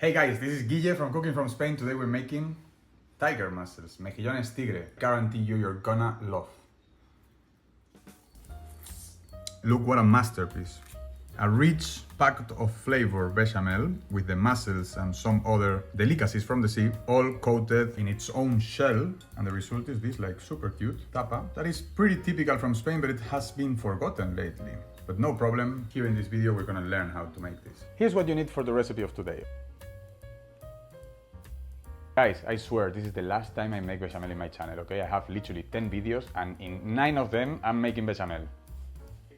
Hey guys, this is Guille from Cooking from Spain. Today we're making tiger mussels, Mejillones Tigre. Guarantee you're gonna love. Look what a masterpiece. A rich pack of flavor bechamel with the mussels and some other delicacies from the sea, all coated in its own shell. And the result is this like super cute tapa that is pretty typical from Spain, but it has been forgotten lately. But no problem, here in this video we're gonna learn how to make this. Here's what you need for the recipe of today. Guys, I swear this is the last time I make bechamel in my channel, okay? I have literally 10 videos and in 9 of them I'm making bechamel.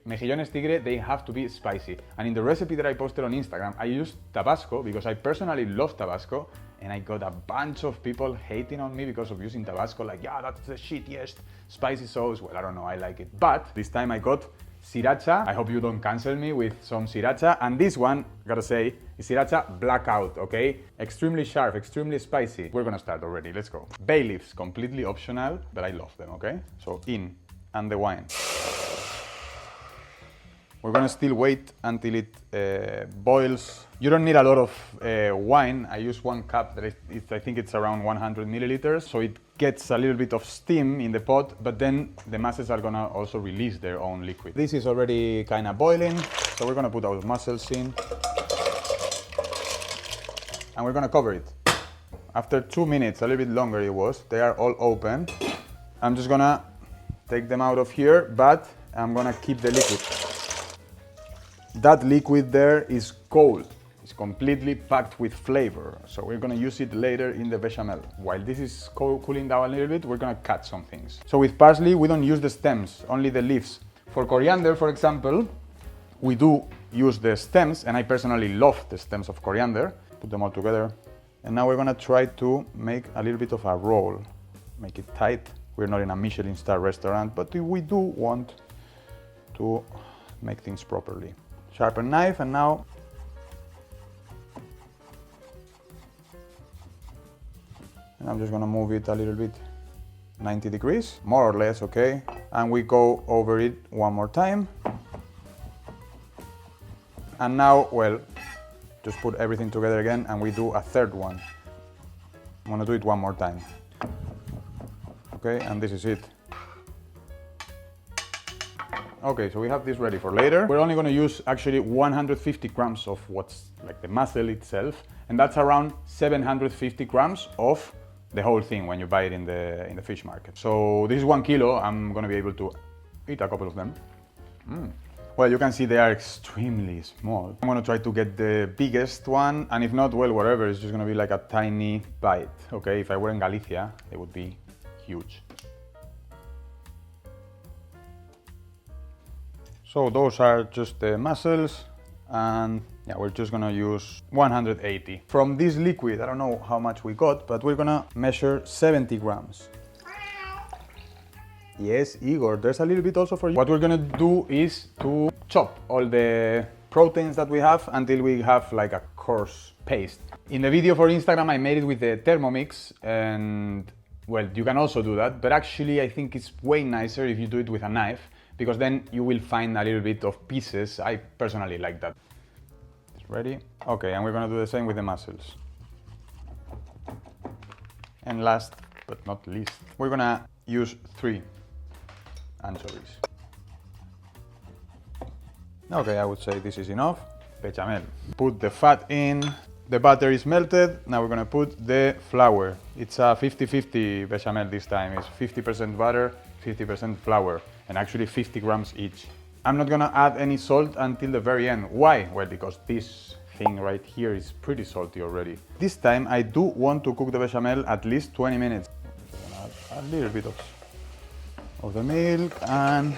Mejillones Tigre, they have to be spicy. And in the recipe that I posted on Instagram, I used Tabasco because I personally love Tabasco, and I got a bunch of people hating on me because of using Tabasco, like, yeah, that's the shittiest spicy sauce. Well, I don't know, I like it. But this time I got sriracha. I hope you don't cancel me with some sriracha. And this one, gotta say, is sriracha blackout, okay? Extremely sharp, extremely spicy. We're gonna start already, let's go. Bay leaves, completely optional, but I love them, okay? So in, and the wine. We're gonna still wait until it boils. You don't need a lot of wine. I use 1 cup, that I think it's around 100 milliliters. So it gets a little bit of steam in the pot, but then the mussels are gonna also release their own liquid. This is already kind of boiling, so we're gonna put our mussels in. And we're gonna cover it. After 2 minutes, a little bit longer it was, they are all open. I'm just gonna take them out of here, but I'm gonna keep the liquid. That liquid there is cold. It's completely packed with flavor. So we're gonna use it later in the bechamel. While this is cooling down a little bit, we're gonna cut some things. So with parsley, we don't use the stems, only the leaves. For coriander, for example, we do use the stems, and I personally love the stems of coriander. Put them all together. And now we're gonna try to make a little bit of a roll. Make it tight. We're not in a Michelin star restaurant, but we do want to make things properly. Sharpen knife, and now I'm just gonna move it a little bit 90 degrees, more or less, okay? And we go over it one more time. And now, well, just put everything together again and we do a third one. I'm gonna do it one more time. Okay, and this is it. Okay, so we have this ready for later. We're only gonna use actually 150 grams of what's like the mussel itself, and that's around 750 grams of the whole thing when you buy it in the fish market. So this is 1 kilo. I'm gonna be able to eat a couple of them. Well, you can see they are extremely small. I'm gonna try to get the biggest one, and if not, well, whatever, it's just gonna be like a tiny bite, okay? If I were in Galicia, it would be huge. So those are just the mussels, and yeah, we're just gonna use 180. From this liquid, I don't know how much we got, but we're gonna measure 70 grams. Yes, Igor, there's a little bit also for you. What we're gonna do is to chop all the proteins that we have until we have like a coarse paste. In the video for Instagram, I made it with the Thermomix, and well, you can also do that, but actually I think it's way nicer if you do it with a knife, because then you will find a little bit of pieces. I personally like that. It's ready? Okay, and we're gonna do the same with the mussels. And last but not least, we're gonna use 3 anchovies. Okay, I would say this is enough. Bechamel. Put the fat in. The butter is melted. Now we're gonna put the flour. It's a 50-50 bechamel this time. It's 50% butter, 50% flour, and actually 50 grams each. I'm not gonna add any salt until the very end. Why? Well, because this thing right here is pretty salty already. This time I do want to cook the bechamel at least 20 minutes. I'm gonna add a little bit of the milk, and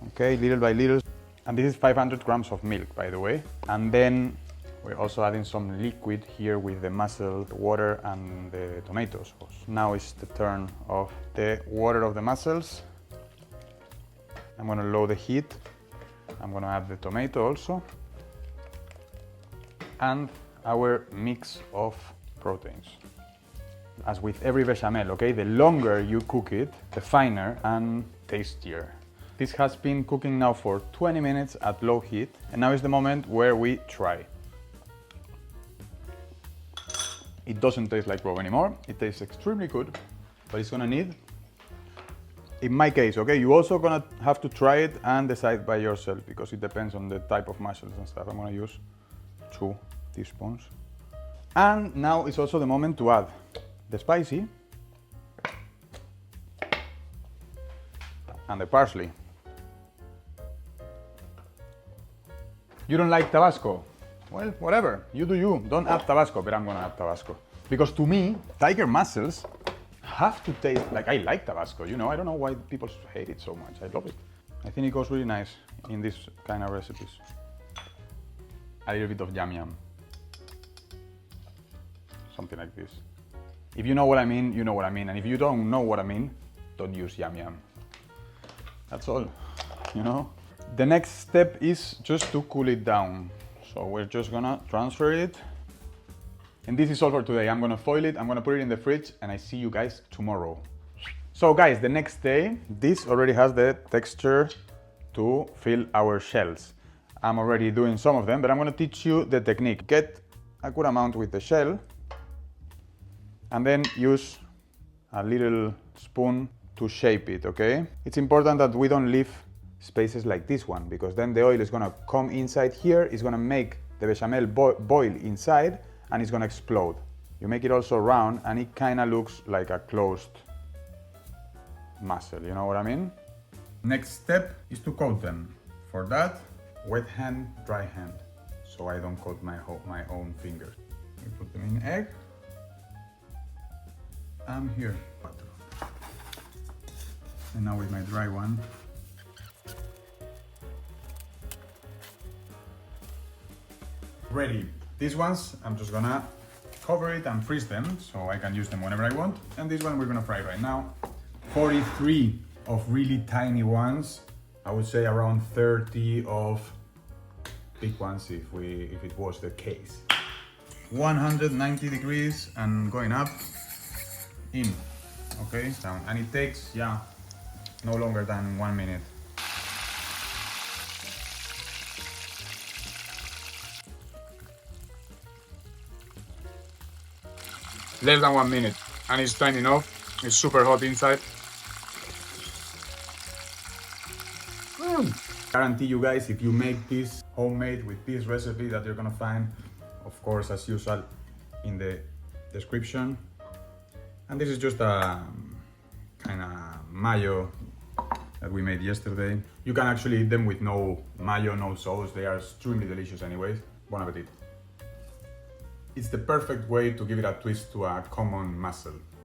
okay, little by little. And this is 500 grams of milk, by the way. And then we're also adding some liquid here with the mussel, the water, and the tomatoes. Now it's the turn of the water of the mussels. I'm gonna lower the heat. I'm gonna add the tomato also. And our mix of proteins. As with every bechamel, okay, the longer you cook it, the finer and tastier. This has been cooking now for 20 minutes at low heat, and now is the moment where we try. It doesn't taste like raw anymore. It tastes extremely good, but it's gonna need, in my case, okay, you also gonna have to try it and decide by yourself because it depends on the type of mussels and stuff. I'm gonna use 2 teaspoons. And now it's also the moment to add the spicy and the parsley. You don't like Tabasco? Well, whatever, you do you. Don't add Tabasco, but I'm gonna add Tabasco. Because to me, tiger mussels have to taste like, I like Tabasco, you know, I don't know why people hate it so much. I love it. I think it goes really nice in this kind of recipes. A little bit of yum yum. Something like this. If you know what I mean, you know what I mean. And if you don't know what I mean, don't use yum yum. That's all, you know? The next step is just to cool it down. So we're just gonna transfer it. And this is all for today. I'm gonna foil it, I'm gonna put it in the fridge, and I see you guys tomorrow. So guys, the next day, this already has the texture to fill our shells. I'm already doing some of them, but I'm gonna teach you the technique. Get a good amount with the shell, and then use a little spoon to shape it, okay? It's important that we don't leave spaces like this one, because then the oil is gonna come inside here, it's gonna make the bechamel boil inside, and it's gonna explode. You make it also round, and it kinda looks like a closed mussel, you know what I mean? Next step is to coat them. For that, wet hand, dry hand, so I don't coat my own fingers. We put them in egg, and here. And now with my dry one, ready. These ones, I'm just gonna cover it and freeze them so I can use them whenever I want. And this one we're gonna fry right now. 43 of really tiny ones. I would say around 30 of big ones if it was the case. 190 degrees and going up, in, okay, down. And it takes, yeah, no longer than 1 minute. Less than 1 minute, and it's tiny enough. It's super hot inside. Guarantee you guys, if you make this homemade with this recipe that you're gonna find, of course, as usual, in the description. And this is just a kind of mayo that we made yesterday. You can actually eat them with no mayo, no sauce. They are extremely delicious anyways. Bon appetit. It's the perfect way to give it a twist to a common mussel.